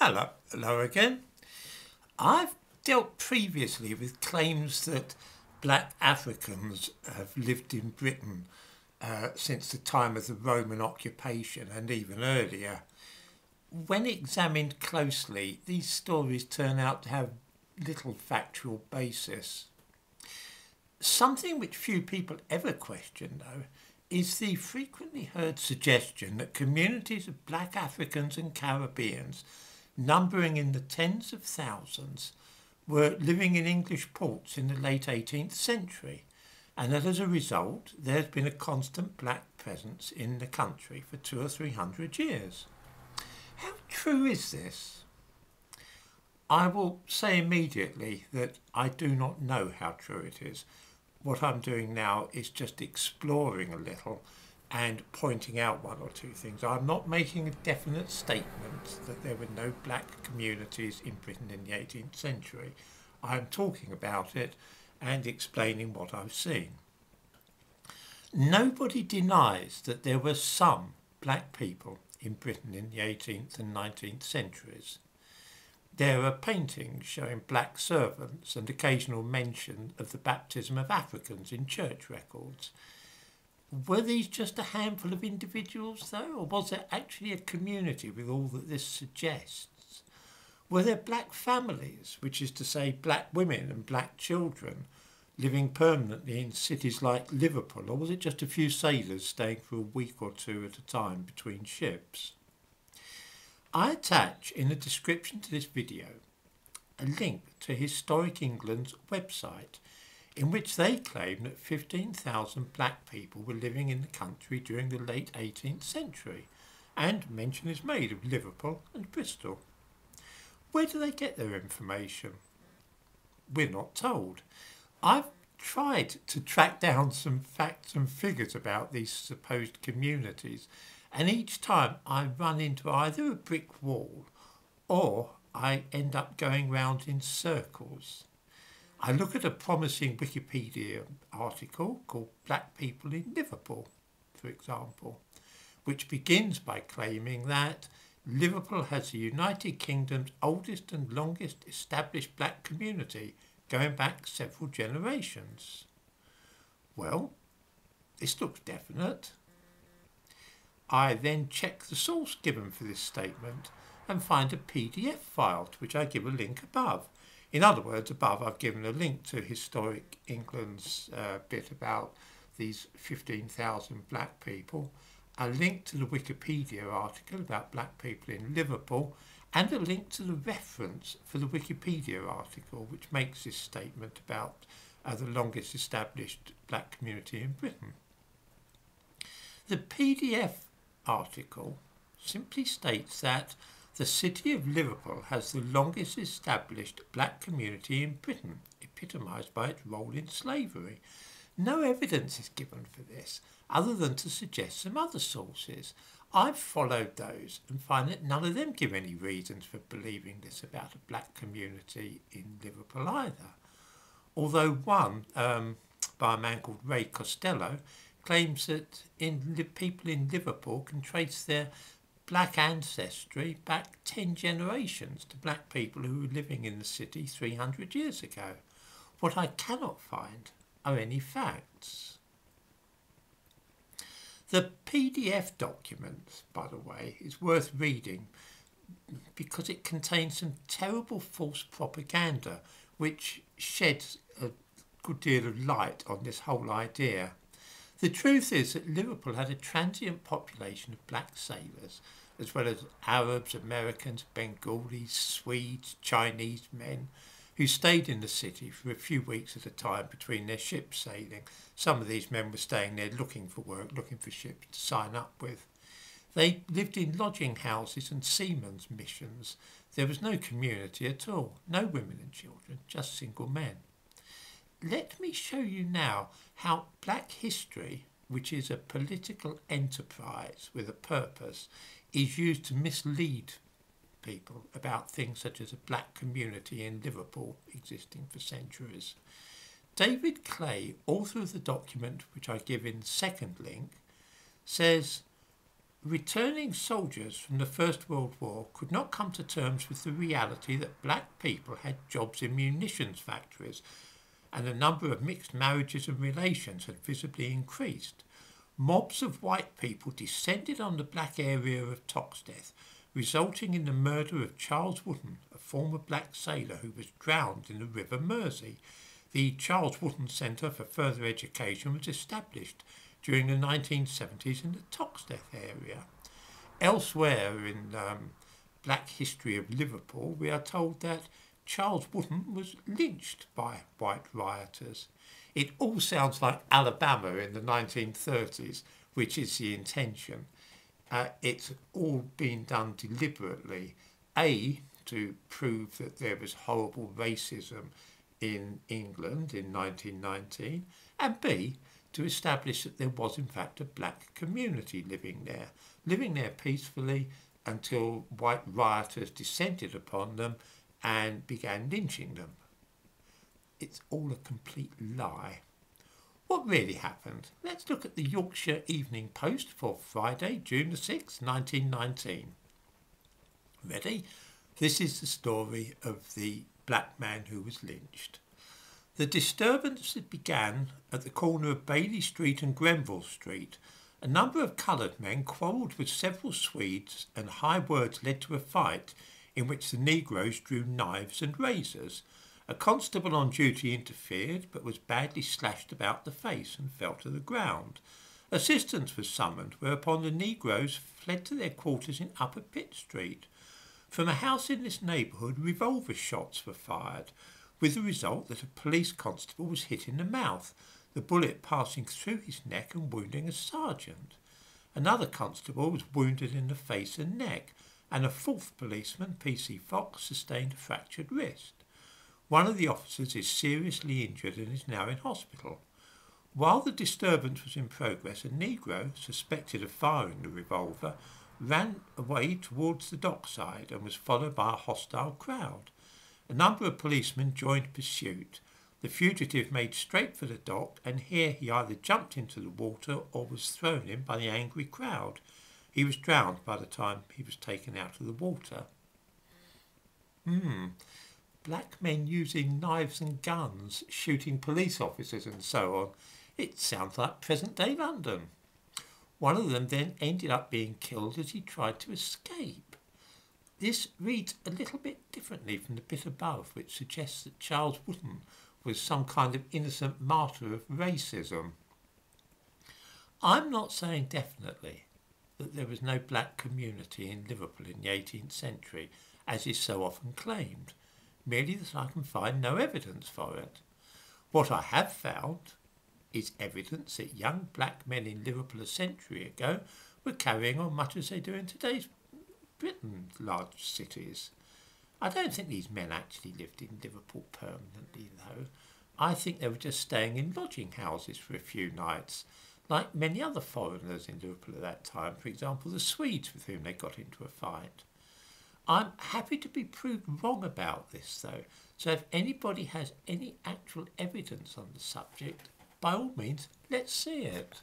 Hello again. I've dealt previously with claims that black Africans have lived in Britain since the time of the Roman occupation and even earlier. When examined closely, these stories turn out to have little factual basis. Something which few people ever question, though, is the frequently heard suggestion that communities of black Africans and Caribbeans, numbering in the tens of thousands, were living in English ports in the late 18th century, and that as a result there has been a constant black presence in the country for 200 or 300 years. How true is this? I will say immediately that I do not know how true it is. What I'm doing now is just exploring a little and pointing out one or two things. I'm not making a definite statement that there were no black communities in Britain in the 18th century. I'm talking about it and explaining what I've seen. Nobody denies that there were some black people in Britain in the 18th and 19th centuries. There are paintings showing black servants and occasional mention of the baptism of Africans in church records. Were these just a handful of individuals, though, or was there actually a community with all that this suggests? Were there black families, which is to say black women and black children, living permanently in cities like Liverpool, or was it just a few sailors staying for a week or two at a time between ships? I attach in the description to this video a link to Historic England's website, in which they claim that 15,000 black people were living in the country during the late 18th century, and mention is made of Liverpool and Bristol. Where do they get their information? We're not told. I've tried to track down some facts and figures about these supposed communities, and each time I run into either a brick wall or I end up going round in circles. I look at a promising Wikipedia article called Black People in Liverpool, for example, which begins by claiming that Liverpool has the United Kingdom's oldest and longest established black community, going back several generations. Well, this looks definite. I then check the source given for this statement and find a PDF file to which I give a link above. In other words, above I've given a link to Historic England's bit about these 15,000 black people, a link to the Wikipedia article about black people in Liverpool, and a link to the reference for the Wikipedia article which makes this statement about the longest established black community in Britain. The PDF article simply states that the city of Liverpool has the longest established black community in Britain, epitomised by its role in slavery. No evidence is given for this, other than to suggest some other sources. I've followed those and find that none of them give any reasons for believing this about a black community in Liverpool either. Although one, by a man called Ray Costello, claims that people in Liverpool can trace their black ancestry back 10 generations to black people who were living in the city 300 years ago. What I cannot find are any facts. The PDF document, by the way, is worth reading because it contains some terrible false propaganda which sheds a good deal of light on this whole idea. The truth is that Liverpool had a transient population of black sailors, as well as Arabs, Americans, Bengalis, Swedes, Chinese men, who stayed in the city for a few weeks at a time between their ships sailing. Some of these men were staying there looking for work, looking for ships to sign up with. They lived in lodging houses and seamen's missions. There was no community at all, no women and children, just single men. Let me show you now how black history, which is a political enterprise with a purpose, is used to mislead people about things such as a black community in Liverpool existing for centuries. David Clay, author of the document which I give in the second link, says Returning soldiers from the First World War could not come to terms with the reality that black people had jobs in munitions factories, and the number of mixed marriages and relations had visibly increased. Mobs of white people descended on the black area of Toxteth, resulting in the murder of Charles Wooden, a former black sailor who was drowned in the River Mersey. The Charles Wooden Centre for Further Education was established during the 1970s in the Toxteth area. Elsewhere in Black History of Liverpool, we are told that Charles Wooden was lynched by white rioters. It all sounds like Alabama in the 1930s, which is the intention. It's all been done deliberately, A, to prove that there was horrible racism in England in 1919, and B, to establish that there was in fact a black community living there peacefully until white rioters descended upon them and began lynching them. It's all a complete lie. What really happened? Let's look at the Yorkshire Evening Post for Friday, June the 6th, 1919. Ready? This is the story of the black man who was lynched. The disturbance began at the corner of Bailey Street and Grenville Street. A number of coloured men quarrelled with several Swedes, and high words led to a fight in which the negroes drew knives and razors. A constable on duty interfered, but was badly slashed about the face and fell to the ground. Assistance was summoned, whereupon the negroes fled to their quarters in Upper Pitt Street. From a house in this neighbourhood, revolver shots were fired, with the result that a police constable was hit in the mouth, the bullet passing through his neck and wounding a sergeant. Another constable was wounded in the face and neck, and a fourth policeman, P.C. Fox, sustained a fractured wrist. One of the officers is seriously injured and is now in hospital. While the disturbance was in progress, a negro, suspected of firing the revolver, ran away towards the dockside and was followed by a hostile crowd. A number of policemen joined pursuit. The fugitive made straight for the dock, and here he either jumped into the water or was thrown in by the angry crowd. He was drowned by the time he was taken out of the water. Black men using knives and guns, shooting police officers and so on. It sounds like present-day London. One of them then ended up being killed as he tried to escape. This reads a little bit differently from the bit above, which suggests that Charles Wooden was some kind of innocent martyr of racism. I'm not saying definitely that there was no black community in Liverpool in the 18th century, as is so often claimed, merely that I can find no evidence for it. What I have found is evidence that young black men in Liverpool a century ago were carrying on much as they do in today's Britain, large cities. I don't think these men actually lived in Liverpool permanently, though. I think they were just staying in lodging houses for a few nights, like many other foreigners in Liverpool at that time, for example, the Swedes with whom they got into a fight. I'm happy to be proved wrong about this, though, so if anybody has any actual evidence on the subject, by all means, let's see it.